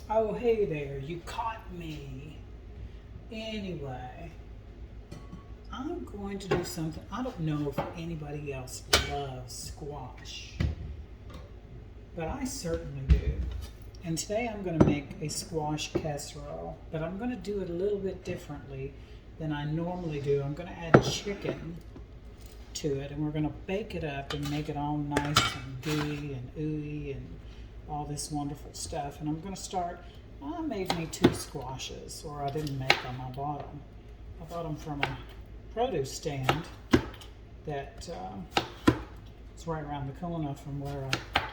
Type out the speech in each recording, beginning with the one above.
Oh, hey there, you caught me. Anyway, I'm going to do something. I don't know if anybody else loves squash, but I certainly do. And today I'm going to make a squash casserole, but I'm going to do it a little bit differently than I normally do. I'm going to add chicken to it, and we're going to bake it up and make it all nice and gooey and ooey and all this wonderful stuff. And I'm going to start. I made me 2 squashes, or I didn't make them, I bought them. I bought them from a produce stand that is right around the corner from where I'm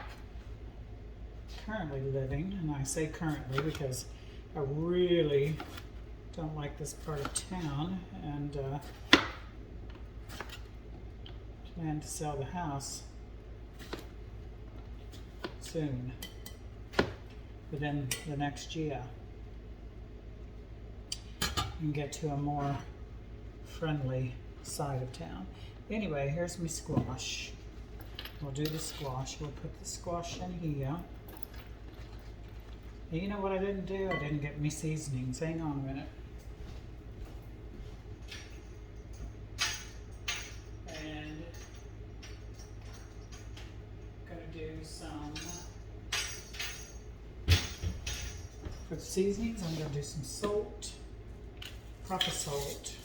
currently living. And I say currently because I really don't like this part of town, and plan to sell the house soon, within the next year, and get to a more friendly side of town. Anyway, here's my squash. We'll do the squash. We'll put the squash in here. And you know what I didn't do? I didn't get me seasonings. Hang on a minute. And I'm gonna do some, for the seasonings, I'm going to do some salt, proper salt.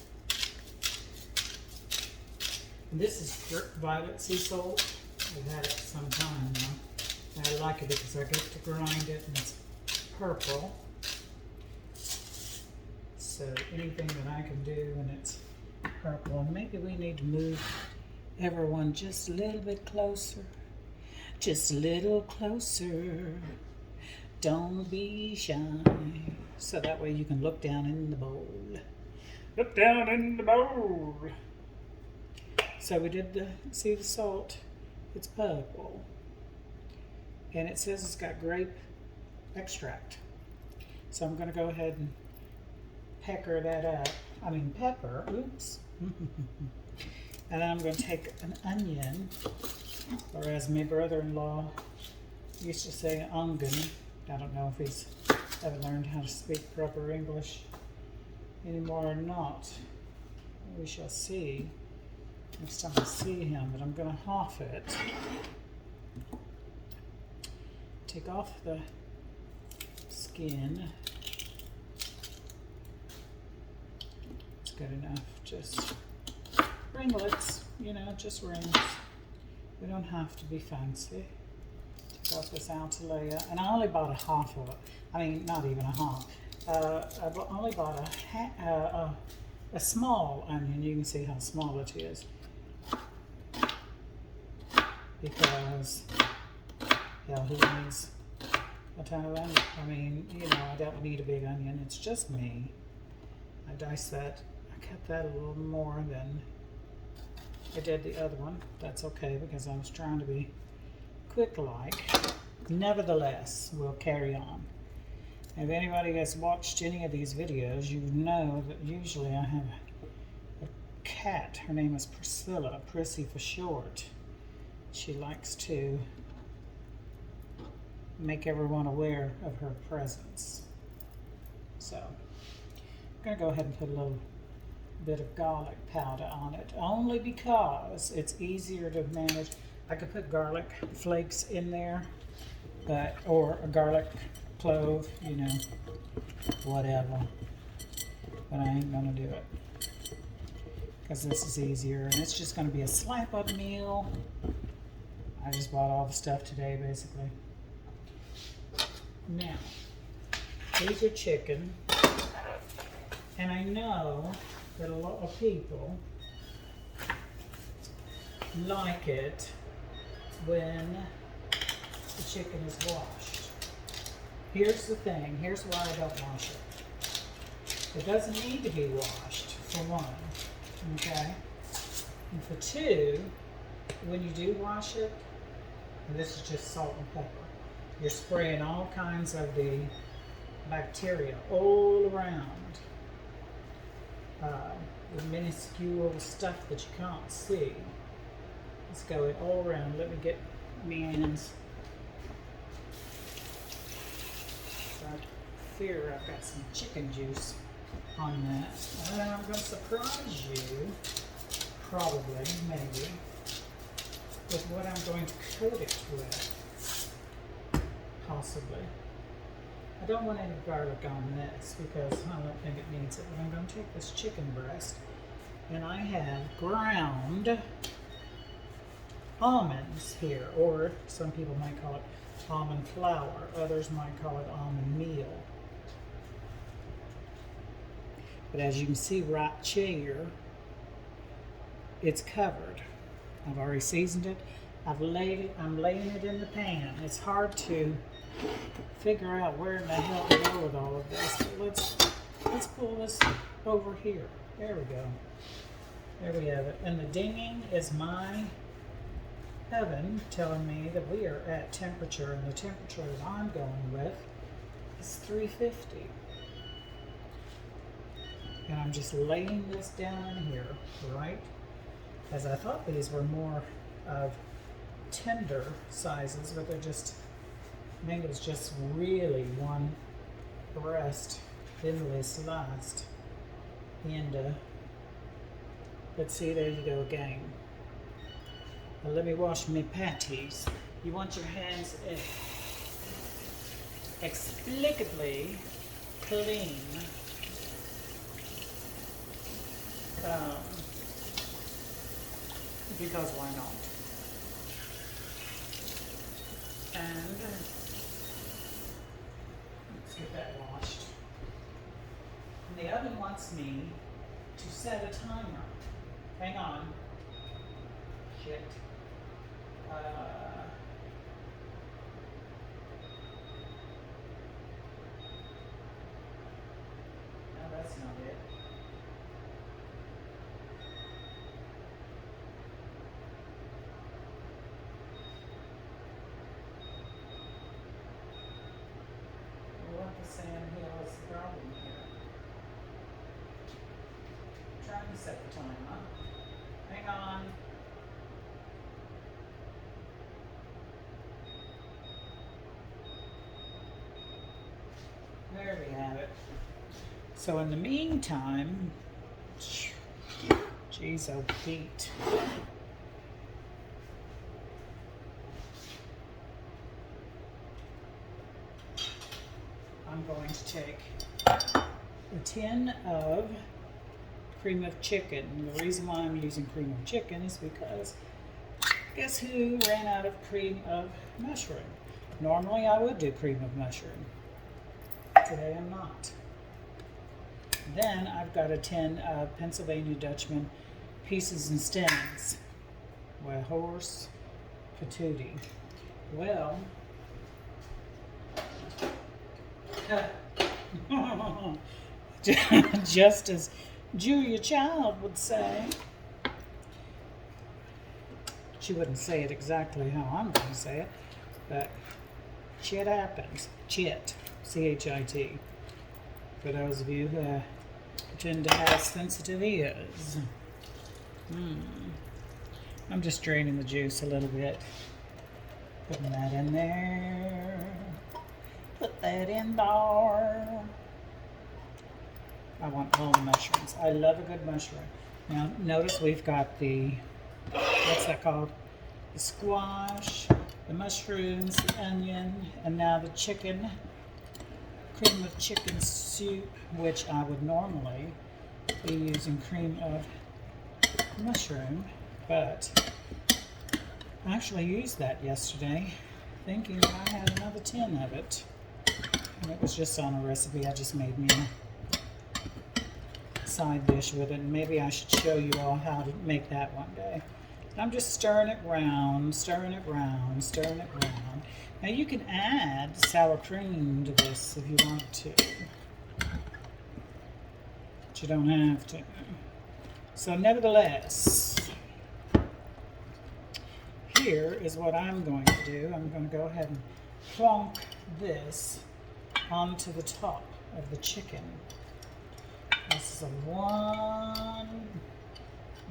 And this is violet sea salt. I've had it some time now. I like it because I get to grind it and it's purple. So anything that I can do when it's purple. And maybe we need to move everyone just a little bit closer. Just a little closer. Don't be shy. So that way you can look down in the bowl. Look down in the bowl. So we did see the salt. It's purple. And it says it's got grape extract. So I'm going to go ahead and pepper that up. Pepper. Oops. And then I'm going to take an onion, or as my brother-in-law used to say, onion. I don't know if he's ever learned how to speak proper English anymore or not. We shall see next time I see him, but I'm going to half it. Take off the skin. It's good enough. Just ringlets, just rings. We don't have to be fancy. Got this outer layer, and I only bought a half of it. Not even a half. I only bought a small onion. You can see how small it is, because who needs a ton of onion? I don't need a big onion. It's just me. I diced that. I cut that a little more than I did the other one. That's okay because I was trying to be quick-like. Nevertheless, we'll carry on. If anybody has watched any of these videos, you know that usually I have a cat. Her name is Priscilla, Prissy for short. She likes to make everyone aware of her presence. So, I'm going to go ahead and put a little bit of garlic powder on it, only because it's easier to manage. I could put garlic flakes in there, or a garlic clove, whatever. But I ain't gonna do it because this is easier, and it's just gonna be a slap-up meal. I just bought all the stuff today, basically. Now, here's your chicken, and I know that a lot of people like it when the chicken is washed. Here's the thing. Here's why I don't wash it. It doesn't need to be washed, for one. Okay? And for two, when you do wash it, and this is just salt and pepper, you're spraying all kinds of the bacteria all around. The minuscule stuff that you can't see. Let's go it all around. Let me get my hands. fear, I've got some chicken juice on that. And I'm going to surprise you, probably, maybe, with what I'm going to coat it with. Possibly. I don't want any garlic on this because I don't think it needs it. But I'm going to take this chicken breast, and I have ground almonds here, or some people might call it almond flour. Others might call it almond meal. But as you can see right here, it's covered. I've already seasoned it. I'm laying it in the pan. It's hard to figure out where in the hell to go with all of this. But let's pull this over here. There we go. There we have it. And the dinging is my oven telling me that we are at temperature, and the temperature that I'm going with is 350. And I'm just laying this down in here, right? As I thought these were more of tender sizes, but they're just, I think it's just really one breast thinly sliced into, let's see, there you go again. Now let me wash my patties. You want your hands explicably clean. Because why not? And let's get that washed. And the oven wants me to set a timer. Hang on. Shit. No, that's not it. Sam Hill is the problem here. I'm trying to set the timer. Hang on. There we have it. So in the meantime, geez, oh Pete. I'm going to take a tin of cream of chicken. And the reason why I'm using cream of chicken is because guess who ran out of cream of mushroom? Normally I would do cream of mushroom. Today I'm not. Then I've got a tin of Pennsylvania Dutchman pieces and stems. Well, horse patootie. Well, just as Julia Child would say. She wouldn't say it exactly how I'm going to say it, but chit happens. Chit. C-H-I-T. For those of you who tend to have sensitive ears. I'm just draining the juice a little bit. Putting that in there. Put that in there. I want all the mushrooms. I love a good mushroom. Now, notice we've got the, what's that called? The squash, the mushrooms, the onion, and now the chicken. Cream of chicken soup, which I would normally be using cream of mushroom, but I actually used that yesterday, thinking that I had another tin of it. And it was just on a recipe. I just made me a side dish with it, and maybe I should show you all how to make that one day. I'm just stirring it round, stirring it round, stirring it round. Now you can add sour cream to this if you want to, but you don't have to. So nevertheless, here is what I'm going to do. I'm going to go ahead and plonk this onto the top of the chicken. This is a one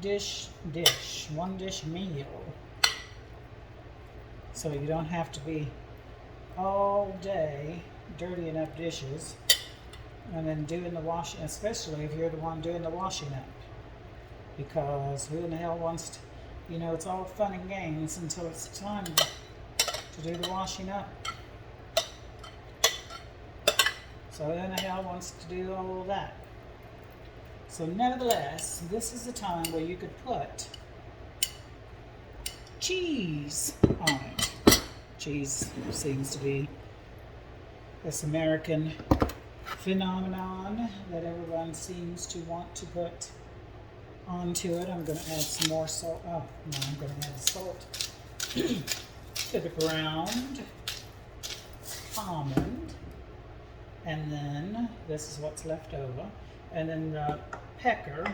dish meal. So you don't have to be all day dirtying up dishes. and then doing the washing, especially if you're the one doing the washing up. Because who in the hell wants to, it's all fun and games until it's time to do the washing up. So who in the hell wants to do all of that? So nevertheless, this is the time where you could put cheese on it. Cheese seems to be this American phenomenon that everyone seems to want to put onto it. I'm going to add some more salt. Oh, no, I'm going to add salt to the ground almond. And then this is what's left over. And then the pecker,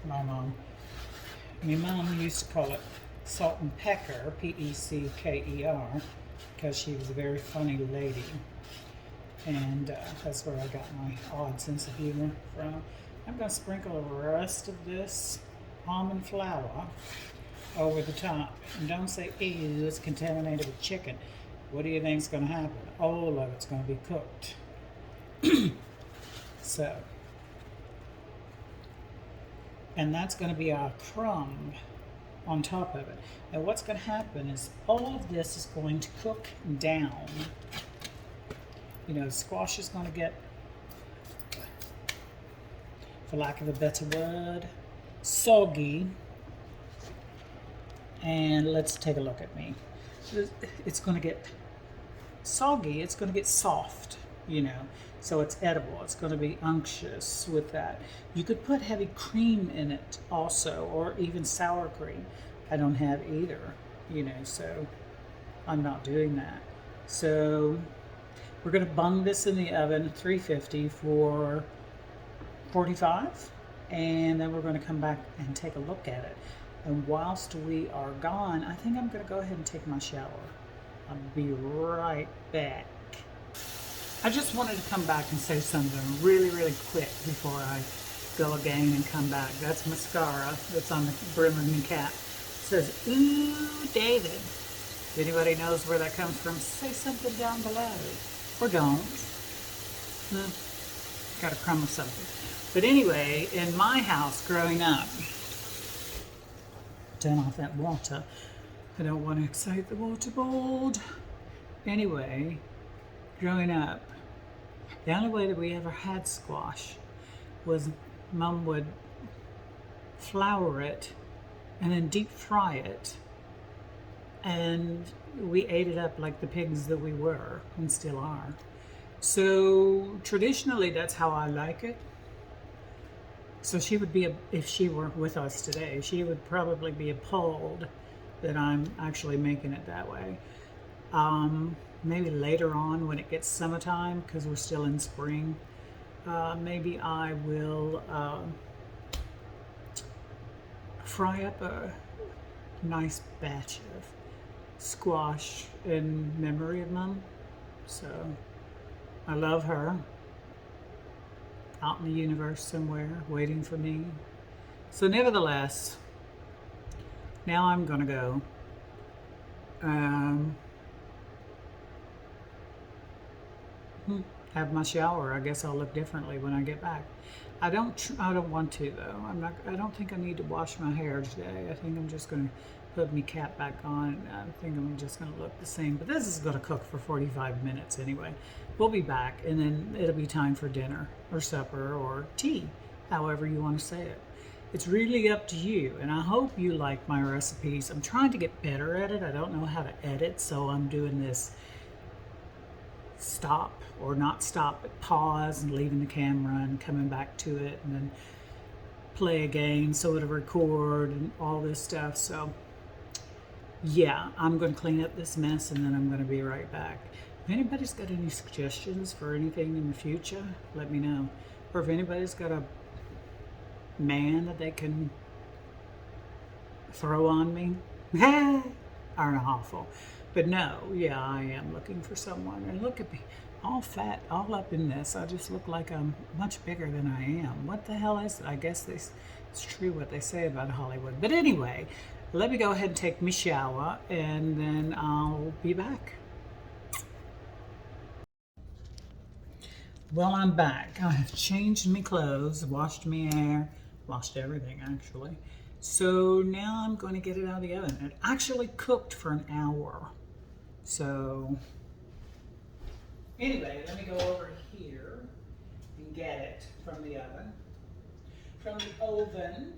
my mom used to call it salt and pecker, P-E-C-K-E-R, because she was a very funny lady. And that's where I got my odd sense of humor from. I'm going to sprinkle the rest of this almond flour over the top. And don't say, ew, it's contaminated with chicken. What do you think is going to happen? All of it's going to be cooked. So, and that's going to be our crumb on top of it. And what's going to happen is all of this is going to cook down. Squash is going to get, for lack of a better word, soggy. And let's take a look at me. It's going to get soggy. It's going to get soft, so it's edible. It's going to be unctuous with that. You could put heavy cream in it also, or even sour cream. I don't have either, so I'm not doing that. So we're going to bung this in the oven, 350 for 45, and then we're going to come back and take a look at it. And whilst we are gone, I think I'm going to go ahead and take my shower. I'll be right back. I just wanted to come back and say something really, really quick before I go again and come back. That's mascara that's on the brim of my cap. It says, ooh, David. If anybody knows where that comes from, say something down below. Or don't. Got a crumb of something. But anyway, in my house growing up, turn off that water. I don't want to excite the water board. Anyway, growing up, the only way that we ever had squash was Mom would flour it and then deep fry it, and we ate it up like the pigs that we were and still are. So traditionally, that's how I like it. So she would be, if she were with us today, she would probably be appalled that I'm actually making it that way. Maybe later on when it gets summertime, because we're still in spring, maybe I will fry up a nice batch of squash in memory of Mom. So I love her, out in the universe somewhere waiting for me. So nevertheless, now I'm gonna go have my shower. I guess I'll look differently when I get back. I don't want to though. I don't think I need to wash my hair today. I think I'm just gonna put my cap back on. I think I'm just gonna look the same, but this is gonna cook for 45 minutes anyway. We'll be back, and then it'll be time for dinner or supper or tea, however you want to say it. It's really up to you, and I hope you like my recipes. I'm trying to get better at it. I don't know how to edit, so I'm doing this stop or not stop, but pause and leaving the camera and coming back to it, and then play again so it'll record and all this stuff. So yeah, I'm going to clean up this mess, and then I'm going to be right back. If anybody's got any suggestions for anything in the future, let me know. Or if anybody's got a man that they can throw on me, aren't awful. But no, yeah, I am looking for someone. And look at me, all fat, all up in this. I just look like I'm much bigger than I am. What the hell is it? I guess it's true what they say about Hollywood. But anyway, let me go ahead and take my shower, and then I'll be back. Well, I'm back. I have changed my clothes, washed my hair, washed everything actually. So now I'm going to get it out of the oven. It actually cooked for an hour. So anyway, let me go over here and get it from the oven. From the oven.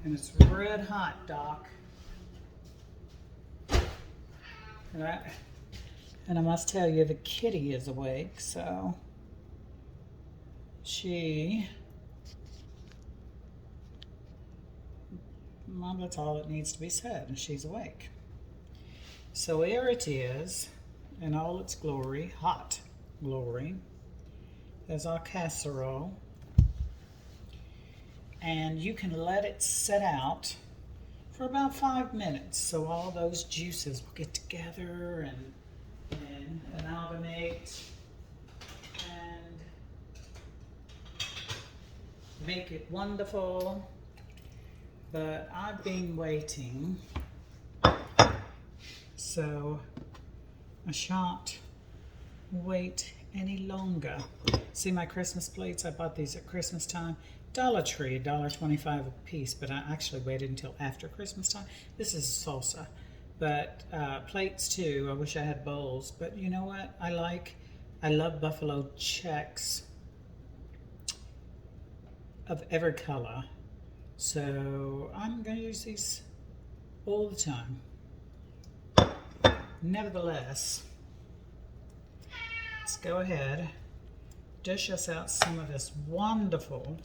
And it's red hot, Doc. And I must tell you, the kitty is awake, so well, that's all that needs to be said, and she's awake. So here it is, in all its glory, hot glory. There's our casserole. And you can let it sit out for about 5 minutes, so all those juices will get together and amalgamate and make it wonderful. But I've been waiting, so I shan't wait any longer. See my Christmas plates? I bought these at Christmas time. Dollar Tree, $1.25 a piece, but I actually waited until after Christmas time. This is salsa. But plates too. I wish I had bowls, but you know what? I love buffalo checks of every color. So I'm going to use these all the time. Nevertheless, let's go ahead, dish us out some of this wonderful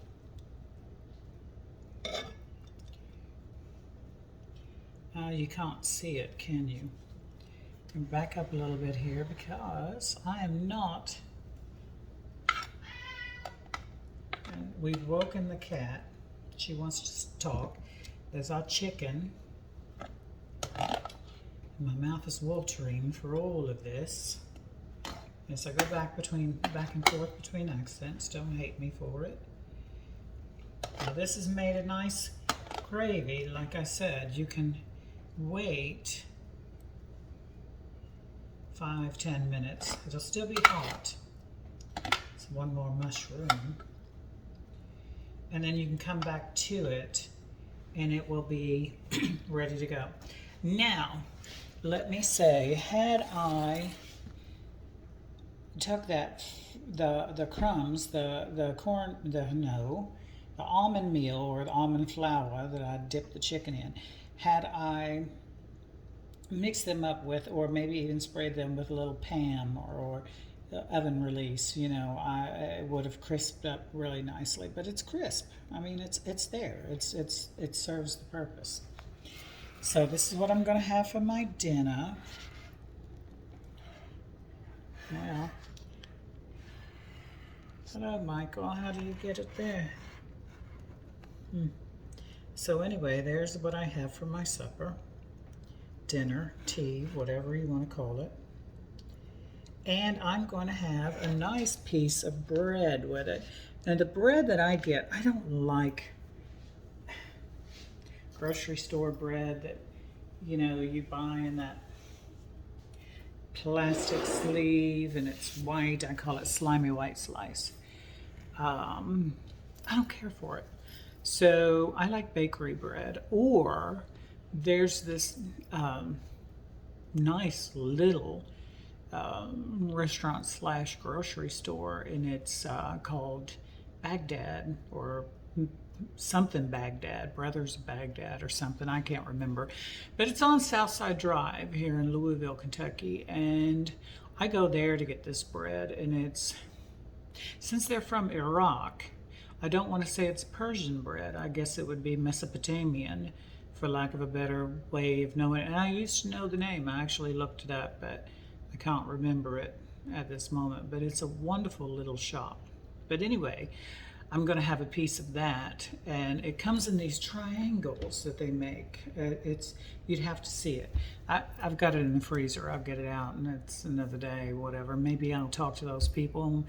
you can't see it, can you? And back up a little bit here because I am not. And we've woken the cat. She wants to talk. There's our chicken. My mouth is watering for all of this. Yes, I go back and forth between accents. Don't hate me for it. Now this has made a nice gravy. Like I said, you can wait 5-10 minutes. It'll still be hot. So one more mushroom. And then you can come back to it and it will be ready to go. Now, let me say, had I took the crumbs, the almond meal or the almond flour that I dipped the chicken in, had I mixed them up with, or maybe even sprayed them with a little Pam or oven release, you know, it would have crisped up really nicely. But it's crisp. I mean, it's there. It serves the purpose. So this is what I'm going to have for my dinner. Well, hello, Michael. How do you get it there? So anyway, there's what I have for my supper, dinner, tea, whatever you want to call it. And I'm going to have a nice piece of bread with it. And the bread that I get, I don't like grocery store bread that, you know, you buy in that plastic sleeve and it's white. I call it slimy white slice. I don't care for it. So I like bakery bread, or there's this nice little restaurant / grocery store, and it's called Baghdad or something Baghdad, Brothers of Baghdad or something, I can't remember. But it's on Southside Drive here in Louisville, Kentucky, and I go there to get this bread, and it's, since they're from Iraq, I don't want to say it's Persian bread. I guess it would be Mesopotamian, for lack of a better way of knowing it. And I used to know the name. I actually looked it up, but I can't remember it at this moment. But it's a wonderful little shop. But anyway, I'm going to have a piece of that. And it comes in these triangles that they make. You'd have to see it. I've got it in the freezer. I'll get it out, and it's another day, whatever. Maybe I'll talk to those people,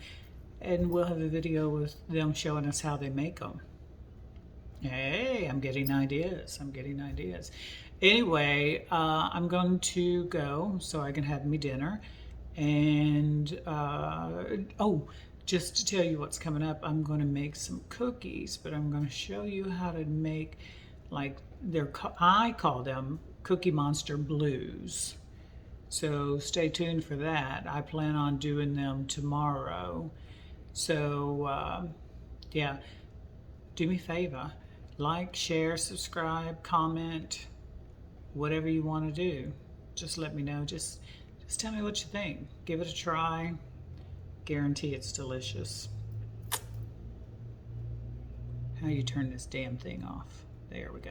and we'll have a video with them showing us how they make them. Hey, I'm getting ideas. Anyway, I'm going to go so I can have me dinner. And And, oh, just to tell you what's coming up, I'm going to make some cookies, but I'm going to show you how to make, like, I call them Cookie Monster Blues. So stay tuned for that. I plan on doing them tomorrow. So, yeah, do me a favor. Like, share, subscribe, comment, whatever you want to do. Just let me know. Just tell me what you think. Give it a try. Guarantee it's delicious. How you turn this damn thing off? There we go.